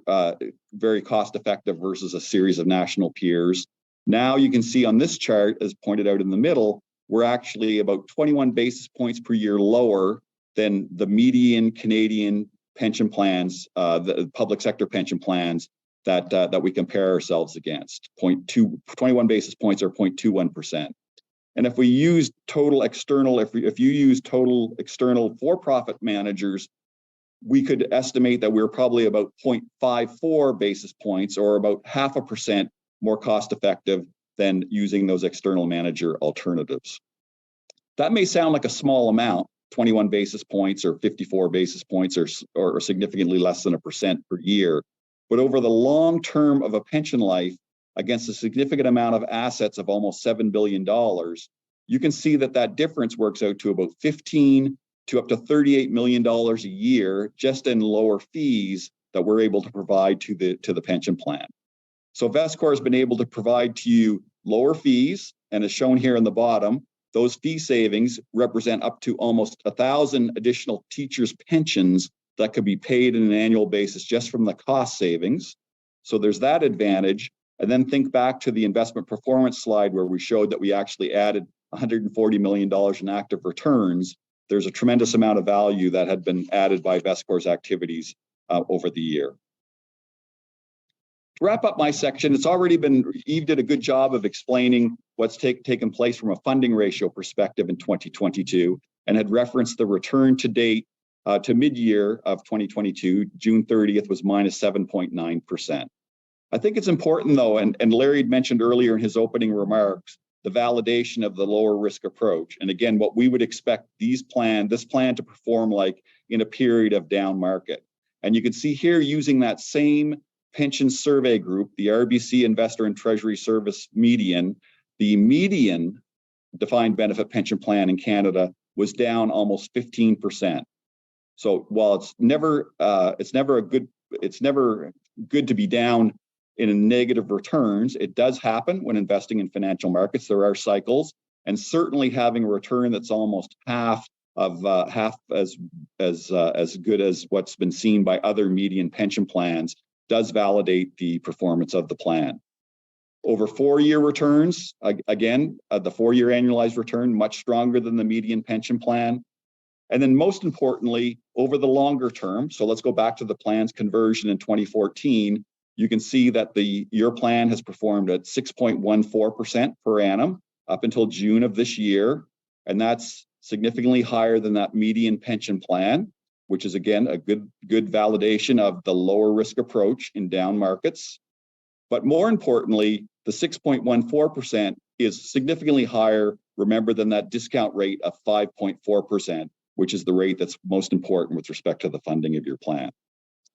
very cost effective versus a series of national peers. Now you can see on this chart, as pointed out in the middle, we're actually about 21 basis points per year lower than the median Canadian pension plans, the public sector pension plans that we compare ourselves against. 21 basis points or 0.21%. And if we use total external, if you use total external for-profit managers, we could estimate that we're probably about 0.54 basis points or about 0.5% more cost effective than using those external manager alternatives. That may sound like a small amount, 21 basis points or 54 basis points or significantly less than 1% per year. But over the long term of a pension life, against a significant amount of assets of almost $7 billion, you can see that difference works out to about $15 to up to $38 million a year just in lower fees that we're able to provide to the pension plan. So Vescor has been able to provide to you lower fees, and as shown here in the bottom, those fee savings represent up to almost 1,000 additional teachers' pensions that could be paid on an annual basis just from the cost savings. So there's that advantage. And then think back to the investment performance slide where we showed that we actually added $140 million in active returns. There's a tremendous amount of value that had been added by Vescor's activities over the year. To wrap up my section, Eve did a good job of explaining what's taken place from a funding ratio perspective in 2022 and had referenced the return to date to mid-year of 2022, June 30th was minus 7.9%. I think it's important though, and Larry had mentioned earlier in his opening remarks, the validation of the lower risk approach. And again, what we would expect this plan to perform like in a period of down market. And you can see here using that same pension survey group, the RBC Investor and Treasury Service median, the median defined benefit pension plan in Canada was down almost 15%. So while it's never good to be down in negative returns. It does happen when investing in financial markets. There are cycles, and certainly having a return that's almost half as good as what's been seen by other median pension plans does validate the performance of the plan. Over 4-year returns, again, the 4-year annualized return much stronger than the median pension plan. And then most importantly, over the longer term, so let's go back to the plan's conversion in 2014, you can see that your plan has performed at 6.14% per annum up until June of this year. And that's significantly higher than that median pension plan, which is again a good validation of the lower risk approach in down markets. But more importantly, the 6.14% is significantly higher, remember, than that discount rate of 5.4%, which is the rate that's most important with respect to the funding of your plan.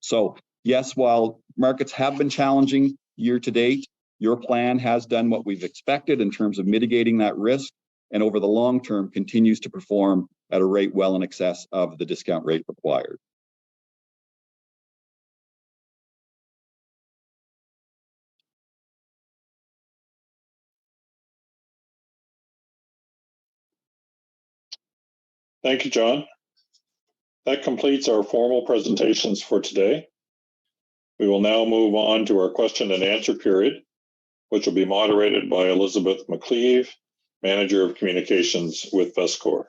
So yes, while markets have been challenging year to date, your plan has done what we've expected in terms of mitigating that risk, and over the long term continues to perform at a rate well in excess of the discount rate required. Thank you, John. That completes our formal presentations for today. We will now move on to our question and answer period, which will be moderated by Elizabeth McCleave, Manager of Communications with VESCOR.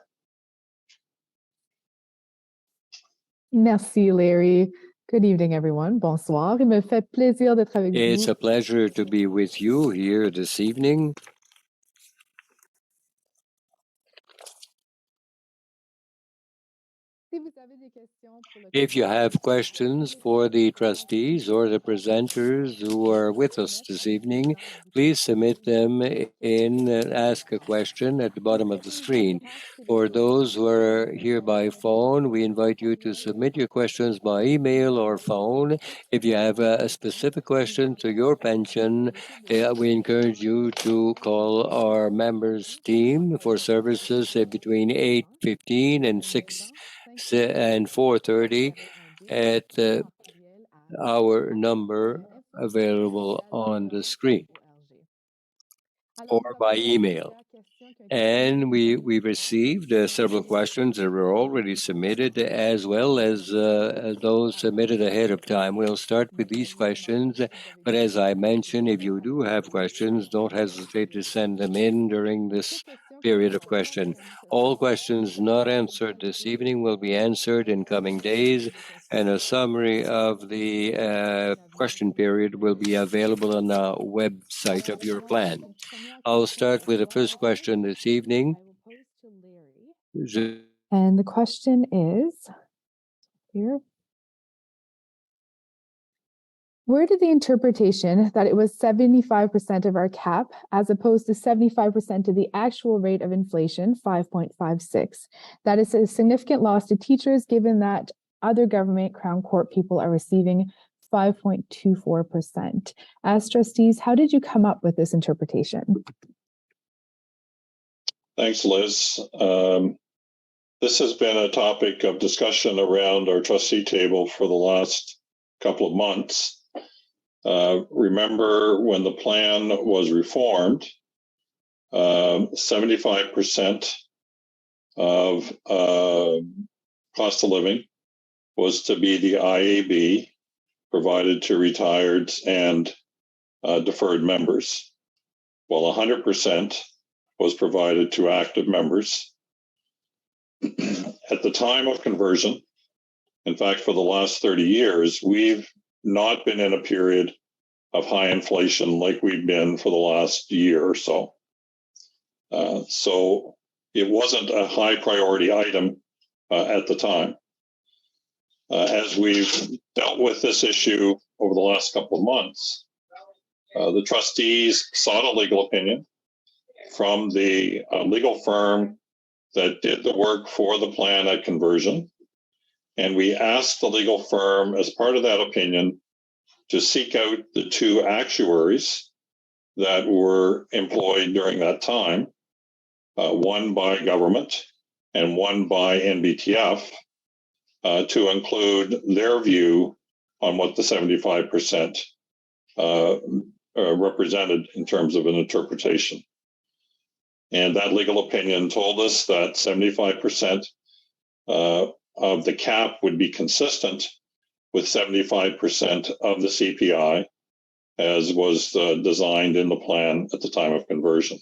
Merci, Larry. Good evening, everyone. Bonsoir. Il me fait plaisir d'être avec vous. It's a pleasure to be with you here this evening. If you have questions for the trustees or the presenters who are with us this evening, please submit them in Ask a Question at the bottom of the screen. For those who are here by phone, we invite you to submit your questions by email or phone. If you have a specific question to your pension, we encourage you to call our members team for services between 8:15 and 4:30 at our number available on the screen or by email. And we received several questions that were already submitted, as well as those submitted ahead of time. We'll start with these questions, but as I mentioned, if you do have questions, don't hesitate to send them in during this period of question. All questions not answered this evening will be answered in coming days, and a summary of the question period will be available on the website of your plan. I'll start with the first question this evening. And the question is here. Where did the interpretation that it was 75% of our cap as opposed to 75% of the actual rate of inflation, 5.56? That is a significant loss to teachers given that other government Crown Court people are receiving 5.24%. As trustees, how did you come up with this interpretation? Thanks, Liz. This has been a topic of discussion around our trustee table for the last couple of months. Remember when the plan was reformed, 75% of cost of living was to be the IAB provided to retired and deferred members, while 100% was provided to active members. At the time of conversion, in fact, for the last 30 years, we've not been in a period of high inflation like we've been for the last year or so. So it wasn't a high priority item at the time. As we've dealt with this issue over the last couple of months, the trustees sought a legal opinion from the legal firm that did the work for the plan at conversion. And we asked the legal firm, as part of that opinion, to seek out the two actuaries that were employed during that time, one by government and one by NBTF, to include their view on what the 75% represented in terms of an interpretation. And that legal opinion told us that 75% of the cap would be consistent with 75% of the CPI, as was designed in the plan at the time of conversion.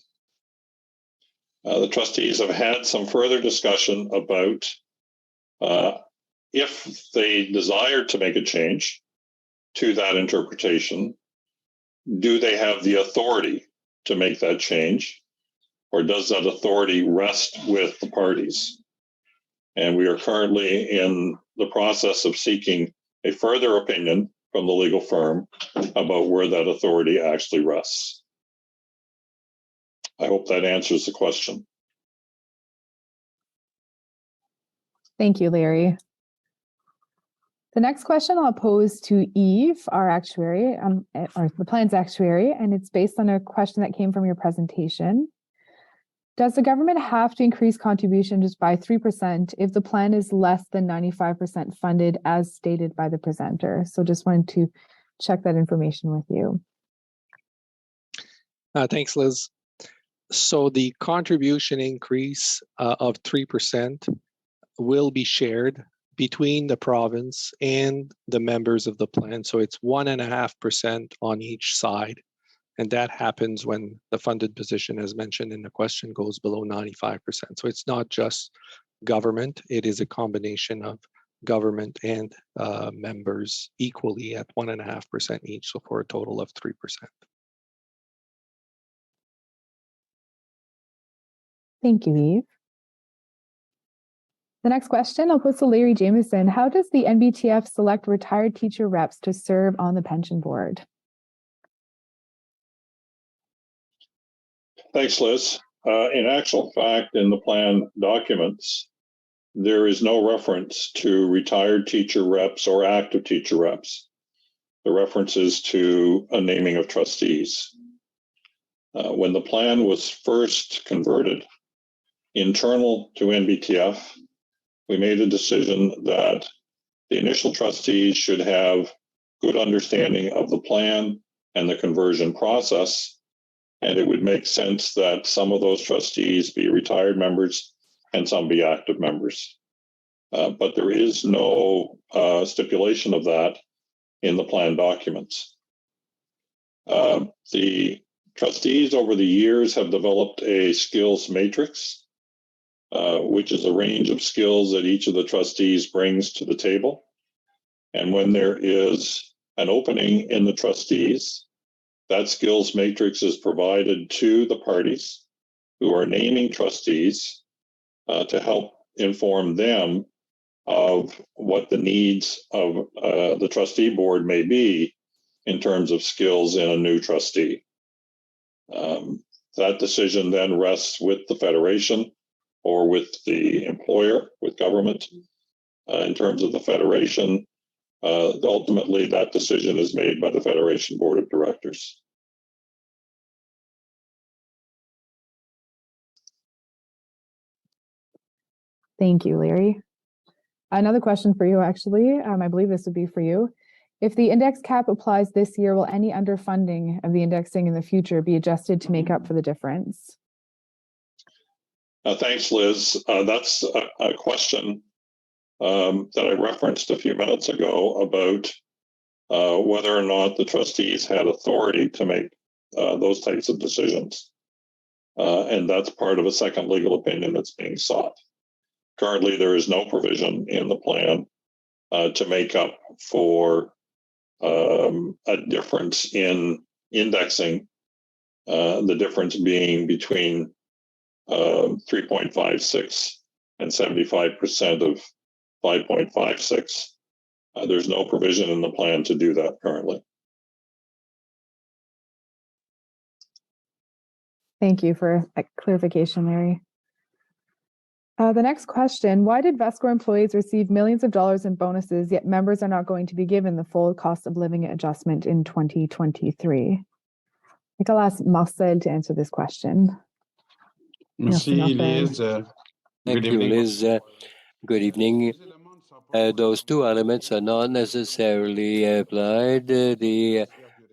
The trustees have had some further discussion about if they desire to make a change to that interpretation, do they have the authority to make that change, or does that authority rest with the parties? And we are currently in the process of seeking a further opinion from the legal firm about where that authority actually rests. I hope that answers the question. Thank you, Larry. The next question I'll pose to Eve, our actuary, or the plan's actuary, and it's based on a question that came from your presentation. Does the government have to increase contributions by 3% if the plan is less than 95% funded as stated by the presenter? So just wanted to check that information with you. Thanks, Liz. So the contribution increase of 3% will be shared between the province and the members of the plan. So it's 1.5% on each side. And that happens when the funded position, as mentioned in the question, goes below 95%. So it's not just government, it is a combination of government and members equally at 1.5% each, so for a total of 3%. Thank you, Eve. The next question I'll pose to Larry Jameson. How does the NBTF select retired teacher reps to serve on the pension board? Thanks, Liz. In actual fact, in the plan documents, there is no reference to retired teacher reps or active teacher reps. The reference is to a naming of trustees. When the plan was first converted internal to NBTF, we made a decision that the initial trustees should have good understanding of the plan and the conversion process, and it would make sense that some of those trustees be retired members and some be active members. But there is no stipulation of that in the plan documents. The trustees over the years have developed a skills matrix, which is a range of skills that each of the trustees brings to the table. And when there is an opening in the trustees, that skills matrix is provided to the parties who are naming trustees to help inform them of what the needs of the trustee board may be in terms of skills in a new trustee. That decision then rests with the federation or with the employer, with government. In terms of the federation, ultimately that decision is made by the Federation Board of Directors. Thank you, Larry. Another question for you, actually. I believe this would be for you. If the index cap applies this year, will any underfunding of the indexing in the future be adjusted to make up for the difference? Thanks, Liz. That's a question that I referenced a few minutes ago about whether or not the trustees had authority to make those types of decisions. And that's part of a second legal opinion that's being sought. Currently, there is no provision in the plan to make up for a difference in indexing, the difference being between 3.56 and 75% of 5.56. There's no provision in the plan to do that currently. Thank you for that clarification, Larry. The next question, why did VESCOR employees receive millions of dollars in bonuses, yet members are not going to be given the full cost of living adjustment in 2023? I think I'll ask Marcel to answer this question. Merci, Liz. Thank you, Liz. Good evening. Those two elements are not necessarily applied. The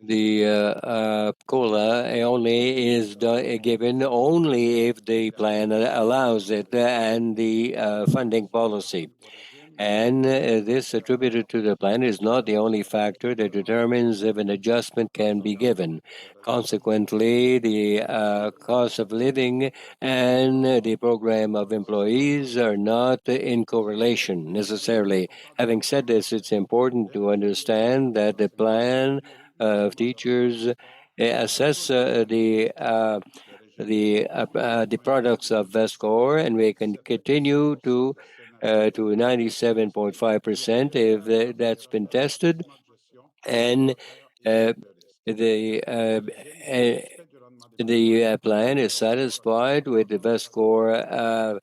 the COLA only is given only if the plan allows it and the funding policy. And this attributed to the plan is not the only factor that determines if an adjustment can be given. Consequently, the cost of living and the program of employees are not in correlation necessarily. Having said this, it's important to understand that the plan of teachers assess the products of VESCOR, and we can continue to 97.5% if that's been tested, and the plan is satisfied with the VESCOR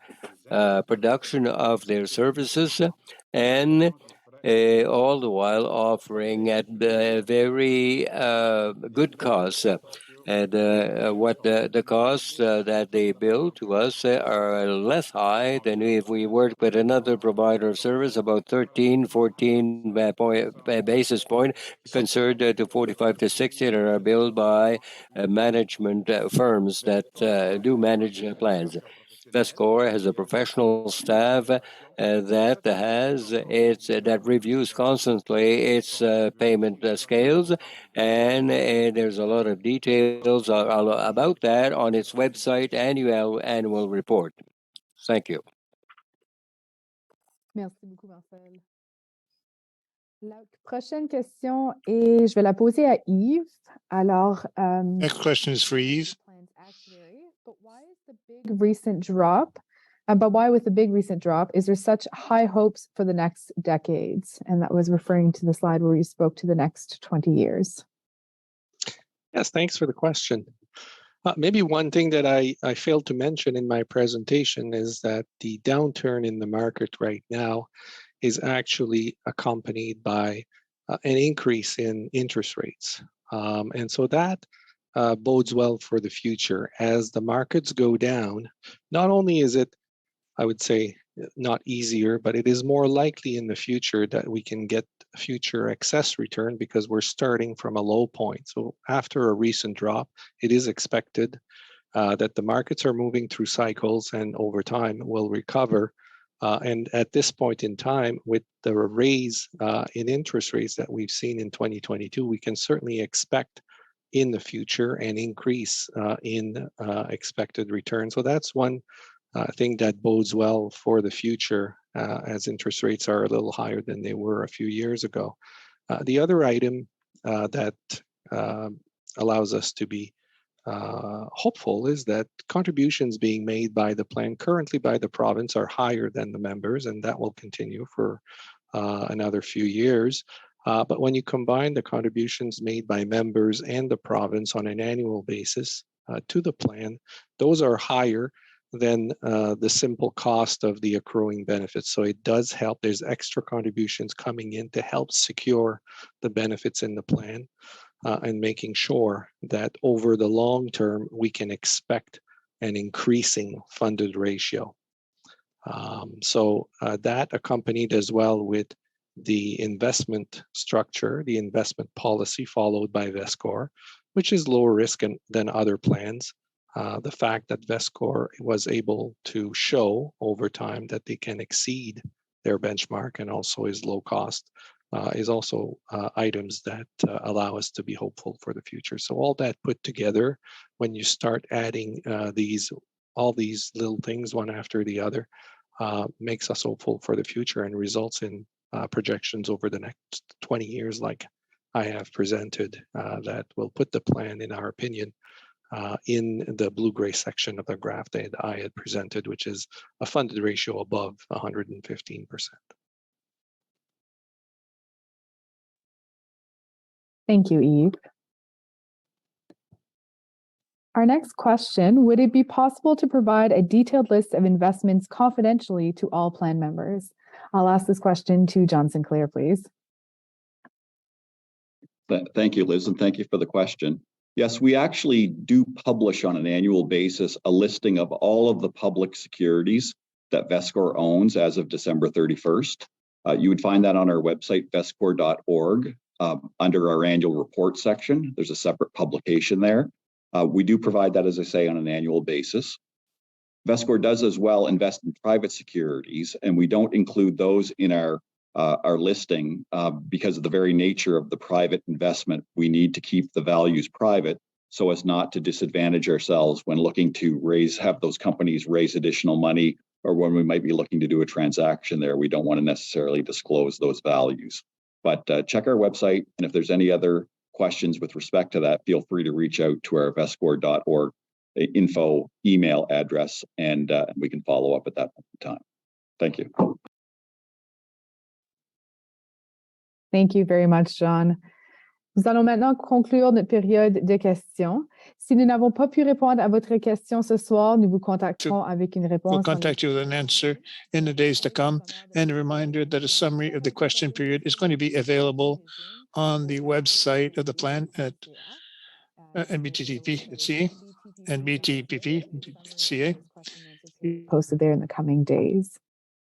production of their services, and all the while offering at very good costs. And what the costs that they bill to us are less high than if we work with another provider of service, about 13, 14 basis point, compared to 45 to 60 that are billed by management firms that do manage plans. VESCOR has a professional staff that reviews constantly its payment scales, and there's a lot of details about that on its website annual report. Thank you. Merci beaucoup, Marcel. La prochaine question, et je vais la poser à Yves. Alors, Next question is for Yves. But why is the big recent drop? But why, with the big recent drop, is there such high hopes for the next decades? And that was referring to the slide where you spoke to the next 20 years. Yes, thanks for the question. Maybe one thing that I failed to mention in my presentation is that the downturn in the market right now is actually accompanied by an increase in interest rates. And so that bodes well for the future. As the markets go down, not only is it, I would say, not easier, but it is more likely in the future that we can get future excess return because we're starting from a low point. So after a recent drop, it is expected that the markets are moving through cycles and over time will recover. And at this point in time, with the raise in interest rates that we've seen in 2022, we can certainly expect in the future an increase in expected return. So that's one thing that bodes well for the future as interest rates are a little higher than they were a few years ago. The other item that allows us to be hopeful is that contributions being made by the plan currently by the province are higher than the members, and that will continue for another few years. But when you combine the contributions made by members and the province on an annual basis to the plan, those are higher than the simple cost of the accruing benefits. So it does help. There's extra contributions coming in to help secure the benefits in the plan and making sure that over the long term, we can expect an increasing funded ratio. So that accompanied as well with the investment structure, the investment policy followed by VESCOR, which is lower risk than other plans. The fact that VESCOR was able to show over time that they can exceed their benchmark and also is low cost is also items that allow us to be hopeful for the future. So all that put together, when you start adding all these little things one after the other, makes us hopeful for the future and results in projections over the next 20 years like I have presented that will put the plan, in our opinion, in the blue-gray section of the graph that I had presented, which is a funded ratio above 115%. Thank you, Yves. Our next question, would it be possible to provide a detailed list of investments confidentially to all plan members? I'll ask this question to John Sinclair, please. Thank you, Liz, and thank you for the question. Yes, we actually do publish on an annual basis a listing of all of the public securities that VESCOR owns as of December 31st. You would find that on our website, vescor.org. under our annual report section. There's a separate publication there. We do provide that, as I say, on an annual basis. VESCOR does as well invest in private securities, and we don't include those in our listing because of the very nature of the private investment. We need to keep the values private so as not to disadvantage ourselves when looking to have those companies raise additional money, or when we might be looking to do a transaction there. We don't want to necessarily disclose those values. But check our website, and if there's any other questions with respect to that, feel free to reach out to our vescor.org info email address, and we can follow up at that time. Thank you. Thank you very much, John. Nous allons maintenant conclure notre période de questions. Si nous n'avons pas pu répondre à votre question ce soir, nous vous contacterons avec une réponse. We'll contact you with an answer in the days to come, and a reminder that a summary of the question period is going to be available on the website of the plan at NBTPP.ca, NBTPP.ca. Posted there in the coming days.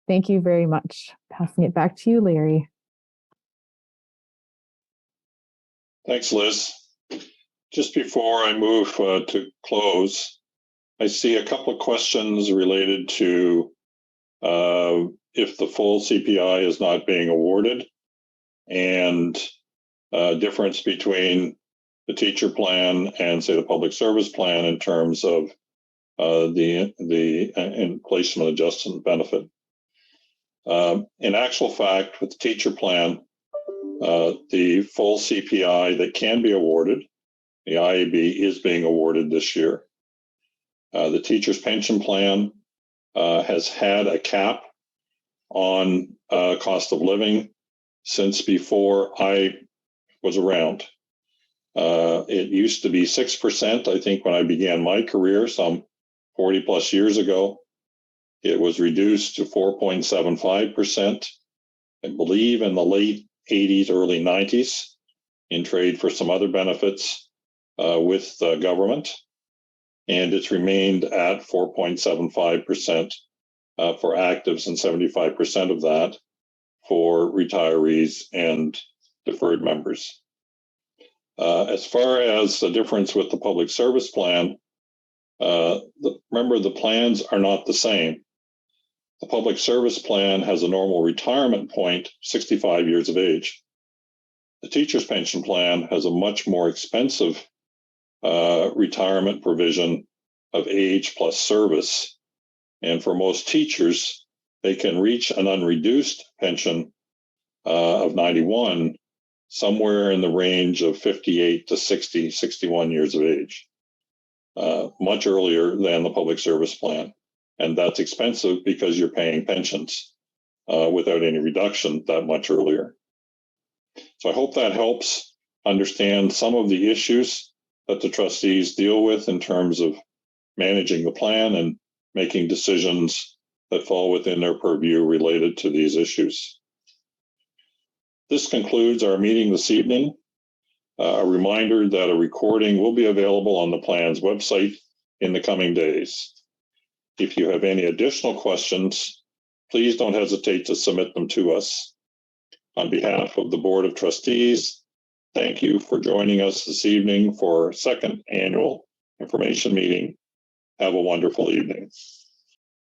Thank you very much. Passing it back to you, Larry. Thanks, Liz. Just before I move to close, I see a couple of questions related to if the full CPI is not being awarded, and difference between the teacher plan and, say, the public service plan in terms of the inflation adjustment benefit. In actual fact, with the teacher plan, the full CPI that can be awarded, the IAB, is being awarded this year. The teacher's pension plan has had a cap on cost of living since before I was around. It used to be 6%, I think, when I began my career some 40 plus years ago. It was reduced to 4.75%, I believe, in the late 80s, early 90s, in trade for some other benefits with government. And it's remained at 4.75% for actives and 75% of that for retirees and deferred members. As far as the difference with the public service plan, remember, the plans are not the same. The public service plan has a normal retirement point, 65 years of age. The teacher's pension plan has a much more expensive retirement provision of age plus service. And for most teachers, they can reach an unreduced pension of 91 somewhere in the range of 58 to 60, 61 years of age, much earlier than the public service plan. And that's expensive because you're paying pensions without any reduction that much earlier. So I hope that helps understand some of the issues that the trustees deal with in terms of managing the plan and making decisions that fall within their purview related to these issues. This concludes our meeting this evening. A reminder that a recording will be available on the plan's website in the coming days. If you have any additional questions, please don't hesitate to submit them to us. On behalf of the Board of Trustees, thank you for joining us this evening for our second annual information meeting. Have a wonderful evening.